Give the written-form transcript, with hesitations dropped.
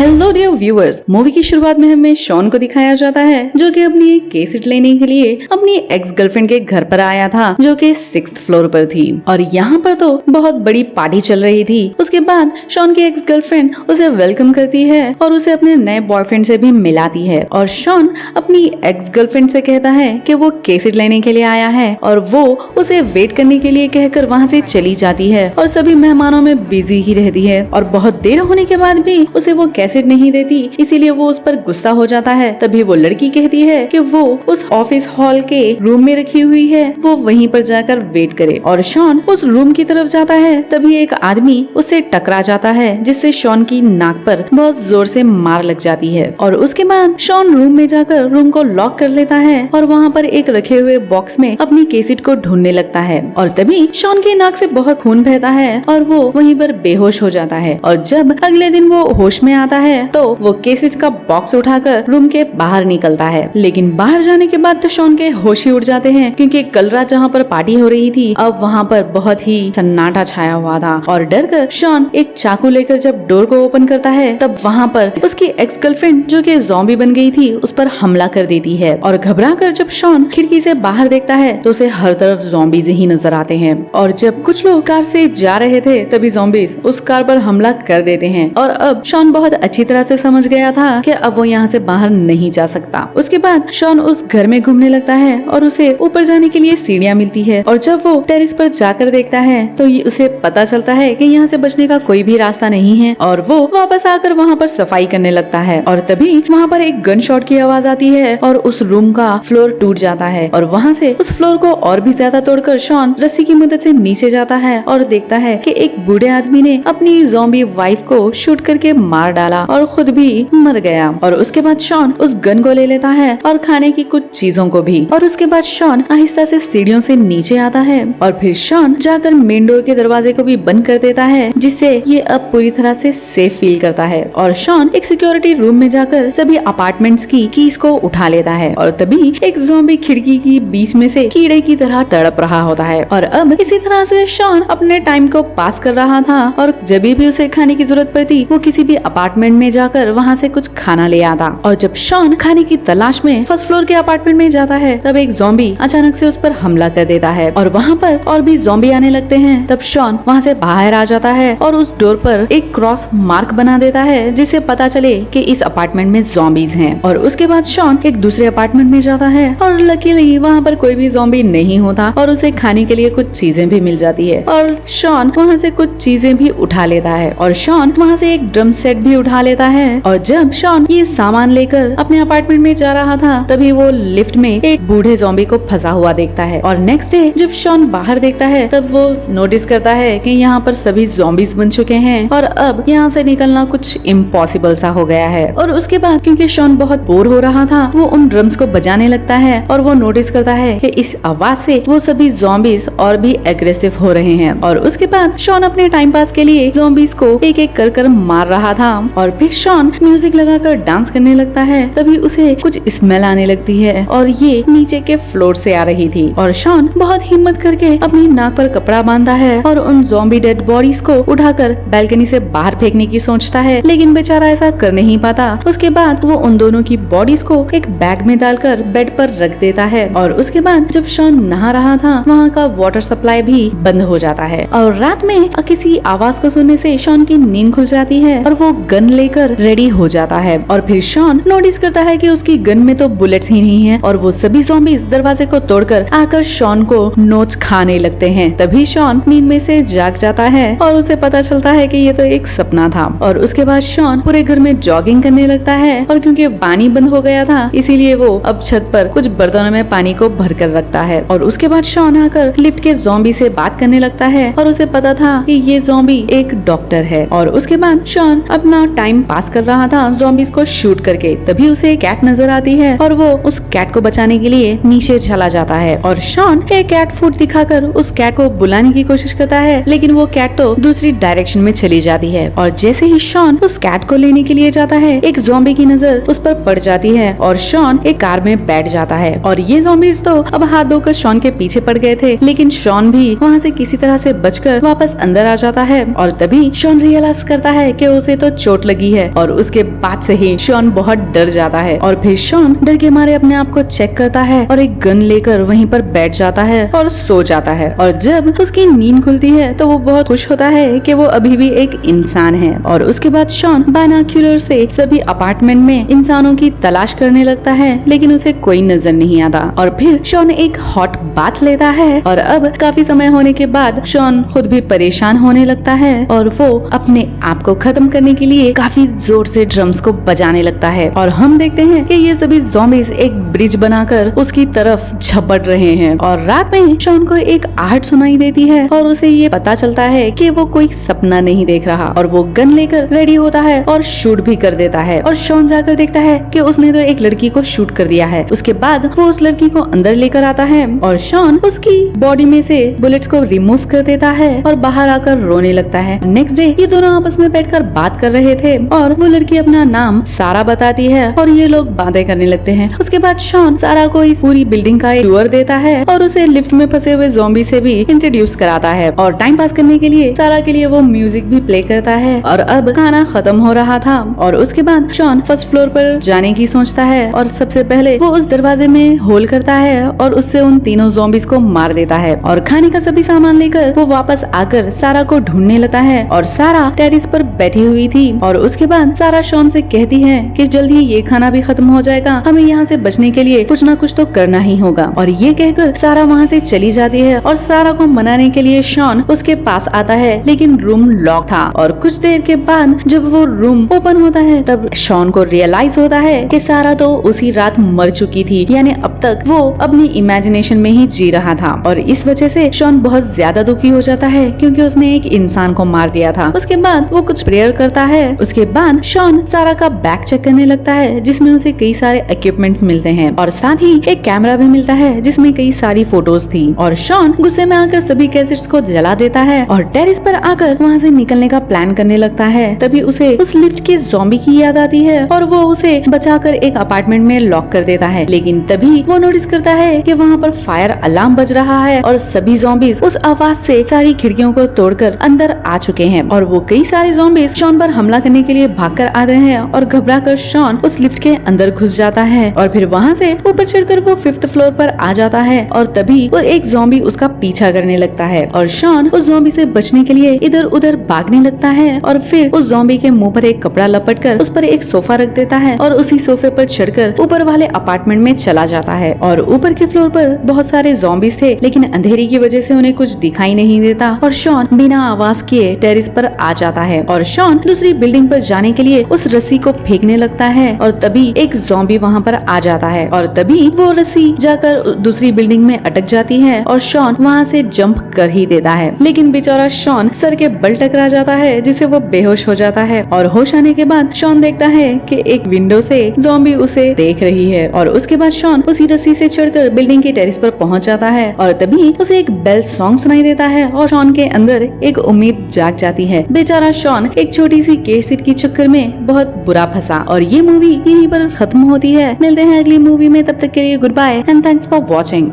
Hello dear viewers, movie की शुरुआत में हमें शॉन को दिखाया जाता है जो कि अपनी एक केसेट लेने के लिए अपनी एक्स गर्लफ्रेंड के घर पर आया था जो कि 6th फ्लोर पर थी। और यहाँ पर तो बहुत बड़ी पार्टी चल रही थी। उसके बाद शॉन की एक्स गर्लफ्रेंड उसे वेलकम करती है और उसे अपने नए बॉयफ्रेंड से भी मिलाती है। और शॉन अपनी एक्स गर्लफ्रेंड से कहता है कि वो केसेट लेने के लिए आया है और वो उसे वेट करने के लिए कहकर वहाँ से चली जाती है और सभी मेहमानों में बिजी ही रहती है। और बहुत देर होने के बाद भी उसे वो कैसेट नहीं देती, इसीलिए वो उस पर गुस्सा हो जाता है। तभी वो लड़की कहती है कि वो उस ऑफिस हॉल के रूम में रखी हुई है, वो वहीं पर जाकर वेट करे। और शॉन उस रूम की तरफ जाता है, तभी एक आदमी उससे टकरा जाता है जिससे शॉन की नाक पर बहुत जोर से मार लग जाती है। और उसके बाद शॉन रूम में जाकर रूम को लॉक कर लेता है और वहाँ पर एक रखे हुए बॉक्स में अपनी केसेट को ढूंढने लगता है। और तभी शॉन की नाक से बहुत खून बहता है और वो वहीं पर बेहोश हो जाता है। और जब अगले दिन वो होश में आता है तो वो केसेट का बॉक्स उठाकर रूम के बाहर निकलता है। लेकिन बाहर जाने के बाद तो शॉन के होश ही उड़ जाते हैं क्योंकि कल रात जहाँ पर पार्टी हो रही थी अब वहाँ पर बहुत ही सन्नाटा छाया हुआ था। और डर कर शॉन एक चाकू लेकर जब डोर को ओपन करता है तब वहाँ पर उसकी एक्स गर्लफ्रेंड जो कि ज़ॉम्बी बन गई थी उस पर हमला कर देती है। और घबरा कर जब शॉन खिड़की से बाहर देखता है तो उसे हर तरफ ज़ॉम्बीज ही नजर आते हैं। और जब कुछ लोग कार से जा रहे थे तभी ज़ॉम्बीज उस कार पर हमला कर देते हैं। और अब शॉन बहुत अच्छी तरह से समझ गया था कि अब वो यहाँ से बाहर नहीं जा सकता। उसके बाद शॉन उस घर में घूमने लगता है और उसे ऊपर जाने के लिए सीढ़ियाँ मिलती है। और जब वो टेरेस पर जाकर देखता है तो उसे पता चलता है कि यहाँ से बचने का कोई भी रास्ता नहीं है। और वो वापस आकर वहाँ पर सफाई करने लगता है। और तभी वहाँ पर एक गन शॉट की आवाज आती है और उस रूम का फ्लोर टूट जाता है। और वहाँ से उस फ्लोर को और भी ज्यादा तोड़कर शॉन रस्सी की मदद से नीचे जाता है और देखता है कि एक बूढ़े आदमी ने अपनी ज़ॉम्बी वाइफ को शूट करके मार डाला और खुद भी मर गया। और उसके बाद शॉन उस गन को ले लेता है और खाने की कुछ चीजों को भी। और उसके बाद शॉन आहिस्ता से सीढ़ियों से नीचे आता है और फिर शॉन जाकर मेन डोर के दरवाजे को भी बंद कर देता है जिससे ये अब पूरी तरह से सेफ फील करता है। और शॉन एक सिक्योरिटी रूम में जाकर सभी अपार्टमेंट्स की कीज को उठा लेता है। और तभी एक ज़ॉम्बी खिड़की की बीच में से कीड़े की तरह तड़प रहा होता है। और अब इसी तरह से शॉन अपने टाइम को पास कर रहा था और जब भी उसे खाने की जरूरत पड़ती वो किसी भी अपार्टमेंट में जाकर वहाँ से कुछ खाना ले आता। और जब शॉन खाने की तलाश में फर्स्ट फ्लोर के अपार्टमेंट में जाता है तब एक ज़ॉम्बी अचानक से उस पर हमला कर देता है और वहाँ पर और भी ज़ॉम्बी आने लगते हैं। तब शॉन वहाँ से बाहर आ जाता है और उस डोर पर एक क्रॉस मार्क बना देता है जिससे पता चले कि इस अपार्टमेंट में ज़ॉम्बीज हैं। और उसके बाद शॉन एक दूसरे अपार्टमेंट में जाता है और लकीली वहाँ पर कोई भी ज़ॉम्बी नहीं होता और उसे खाने के लिए कुछ चीजें भी मिल जाती है। और शॉन वहाँ से कुछ चीजें भी उठा लेता है और शॉन वहाँ से एक ड्रम सेट भी उठा लेता है। और जब शॉन ये सामान लेकर अपने अपार्टमेंट में जा रहा था तभी वो लिफ्ट में एक बूढ़े ज़ॉम्बी को फंसा हुआ देखता है। और नेक्स्ट डे जब शॉन बाहर देखता है तब वो नोटिस करता है कि यहाँ पर सभी ज़ॉम्बीज बन चुके हैं और अब यहाँ से निकलना कुछ इम्पॉसिबल सा हो गया है। और उसके बाद क्योंकि शॉन बहुत बोर हो रहा था वो उन ड्रम्स को बजाने लगता है और वो नोटिस करता है कि इस आवाज से वो सभी ज़ॉम्बीज और भी एग्रेसिव हो रहे हैं। और उसके बाद शॉन अपने टाइम पास के लिए ज़ॉम्बीज को एक एक कर मार रहा था। और फिर शॉन म्यूजिक लगाकर डांस करने लगता है तभी उसे कुछ स्मेल आने लगती है और ये नीचे के फ्लोर से आ रही थी। और शॉन बहुत हिम्मत करके अपनी नाक पर कपड़ा बांधता है और उन ज़ॉम्बी डेड बॉडीज को उठाकर बालकनी से बाहर फेंकने की सोचता है, लेकिन बेचारा ऐसा कर नहीं पाता। उसके बाद वो उन दोनों की बॉडीज को एक बैग में डालकर बेड पर रख देता है। और उसके बाद जब शॉन नहा रहा था वहाँ का वाटर सप्लाई भी बंद हो जाता है। और रात में किसी आवाज को सुनने से शॉन की नींद खुल जाती है और वो गन लेकर रेडी हो जाता है। और फिर शॉन नोटिस करता है कि उसकी गन में तो बुलेट्स ही नहीं है और वो सभी ज़ॉम्बीज दरवाजे को तोड़कर आकर शॉन को नोच खाने लगते हैं। तभी शॉन नींद में से जाग जाता है और उसे पता चलता है कि ये तो एक सपना था। और उसके बाद शॉन पूरे घर में जॉगिंग करने लगता है और क्योंकि पानी बंद हो गया था इसीलिए वो अब छत पर कुछ बर्तनों में पानी को भर कर रखता है। और उसके बाद शॉन आकर लिफ्ट के ज़ॉम्बी से बात करने लगता है और उसे पता था कि ये ज़ॉम्बी एक डॉक्टर है। और उसके बाद शॉन अपना टाइम पास कर रहा था ज़ॉम्बीज को शूट करके तभी उसे कैट नजर आती है और वो उस कैट को बचाने के लिए नीचे चला जाता है। और शॉन एक कैट फूड दिखाकर उस कैट को बुलाने की कोशिश करता है लेकिन वो कैट तो दूसरी डायरेक्शन में चली जाती है। और जैसे ही शॉन उस कैट को लेने के लिए जाता है एक ज़ॉम्बी की नजर उस पर पड़ जाती है और शॉन एक कार में बैठ जाता है। और ये ज़ॉम्बीज तो अब हाथ धोकर शॉन के पीछे पड़ गए थे लेकिन शॉन भी वहाँ से किसी तरह से बचकर वापस अंदर आ जाता है। और तभी शॉन रियलाइज करता है कि उसे तो चोट लगी है और उसके बाद से ही शॉन बहुत डर जाता है और फिर शॉन डर के मारे अपने आप को चेक करता है और एक गन लेकर वहीं पर बैठ जाता है और सो जाता है। और जब उसकी नींद खुलती है तो वो बहुत खुश होता है कि वो अभी भी एक इंसान है। और उसके बाद शॉन बायनोक्यूलर से सभी अपार्टमेंट में इंसानों की तलाश करने लगता है, लेकिन उसे कोई नजर नहीं आता। और फिर शॉन एक हॉट बाथ लेता है और अब काफी समय होने के बाद शॉन खुद भी परेशान होने लगता है और वो अपने आप को खत्म करने के लिए काफी जोर से ड्रम्स को बजाने लगता है। और हम देखते हैं कि ये सभी ज़ॉम्बीज एक ब्रिज बनाकर उसकी तरफ झपट रहे हैं। और रात में शॉन को एक आहट सुनाई देती है और उसे ये पता चलता है कि वो कोई सपना नहीं देख रहा और वो गन लेकर रेडी होता है और शूट भी कर देता है। और शॉन जाकर देखता है कि उसने तो एक लड़की को शूट कर दिया है। उसके बाद वो उस लड़की को अंदर लेकर आता है और शॉन उसकी बॉडी में से बुलेट्स को रिमूव कर देता है और बाहर आकर रोने लगता है। नेक्स्ट डे ये दोनों आपस में बैठकर बात कर रहे थे और वो लड़की अपना नाम सारा बताती है और ये लोग बातें करने लगते हैं। उसके बाद शॉन सारा को इस पूरी बिल्डिंग का एक टूर देता है और उसे लिफ्ट में फंसे हुए ज़ॉम्बी से भी इंट्रोड्यूस कराता है। और टाइम पास करने के लिए सारा के लिए वो म्यूजिक भी प्ले करता है। और अब खाना खत्म हो रहा था और उसके बाद शॉन फर्स्ट फ्लोर पर जाने की सोचता है और सबसे पहले वो उस दरवाजे में होल करता है और उससे उन तीनों ज़ॉम्बीज को मार देता है। और खाने का सभी सामान लेकर वो वापस आकर सारा को ढूंढने लगता है और सारा टेरिस पर बैठी हुई थी। और उसके बाद सारा शॉन से कहती है कि जल्द ही ये खाना भी खत्म हो जाएगा, हमें यहाँ से बचने के लिए कुछ ना कुछ तो करना ही होगा। और ये कहकर सारा वहाँ से चली जाती है और सारा को मनाने के लिए शॉन उसके पास आता है, लेकिन रूम लॉक था। और कुछ देर के बाद जब वो रूम ओपन होता है तब शॉन को रियलाइज होता है कि सारा तो उसी रात मर चुकी थी, यानी अब तक वो अपनी इमेजिनेशन में ही जी रहा था। और इस वजह से शॉन बहुत ज्यादा दुखी हो जाता है क्योंकि उसने एक इंसान को मार दिया था। उसके बाद वो कुछ प्रेयर करता है। उसके बाद शॉन सारा का बैग चेक करने लगता है जिसमें उसे कई सारे इक्विपमेंट्स मिलते हैं और साथ ही एक कैमरा भी मिलता है जिसमें कई सारी फोटोज थी। और शॉन गुस्से में आकर सभी कैसेट्स को जला देता है और टेरिस पर आकर वहाँ से निकलने का प्लान करने लगता है। तभी उसे उस लिफ्ट के ज़ॉम्बी की याद आती है और वो उसे बचाकर एक अपार्टमेंट में लॉक कर देता है। लेकिन तभी वो नोटिस करता है कि वहाँ पर फायर अलार्म बज रहा है और सभी ज़ॉम्बीज उस आवाज से सारी खिड़कियों को तोड़कर अंदर आ चुके हैं। और वो कई सारे ज़ॉम्बीज शॉन पर हमला करने के लिए भागकर आते हैं और घबराकर शॉन उस लिफ्ट के अंदर घुस जाता है। और फिर वहाँ से ऊपर चढ़कर वो 5th फ्लोर पर आ जाता है और तभी वो एक ज़ॉम्बी उसका पीछा करने लगता है और शॉन उस ज़ॉम्बी से बचने के लिए इधर उधर भागने लगता है। और फिर उस ज़ॉम्बी के मुंह पर एक कपड़ा लपटकर उस पर एक सोफा रख देता है और उसी सोफे पर चढ़कर ऊपर वाले अपार्टमेंट में चला जाता है। और ऊपर के फ्लोर पर बहुत सारे ज़ॉम्बीज थे, लेकिन अंधेरी की वजह से उन्हें कुछ दिखाई नहीं देता और शॉन बिना आवाज किए टेरिस पर आ जाता है। और शॉन दूसरी बिल्डिंग पर जाने के लिए उस रस्सी को फेंकने लगता है और तभी एक ज़ॉम्बी वहाँ पर आ जाता है और तभी वो रस्सी जाकर दूसरी बिल्डिंग में अटक जाती है और शॉन वहाँ से जंप कर ही देता है। लेकिन बेचारा शॉन सर के बल टकरा जाता है जिससे वो बेहोश हो जाता है। और होश आने के बाद शॉन देखता है कि एक विंडो से ज़ॉम्बी उसे देख रही है। और उसके बाद शॉन उसी रस्सी से चढ़कर बिल्डिंग के टेरिस पर पहुंच जाता है और तभी उसे एक बेल सॉन्ग सुनाई देता है और शॉन के अंदर एक उम्मीद जाग जाती है। बेचारा शॉन एक छोटी सी केसिट की चक्कर में बहुत बुरा फंसा और ये मूवी यहीं पर खत्म होती है। मिलते हैं अगली मूवी में, तब तक के लिए goodbye and thanks for watching.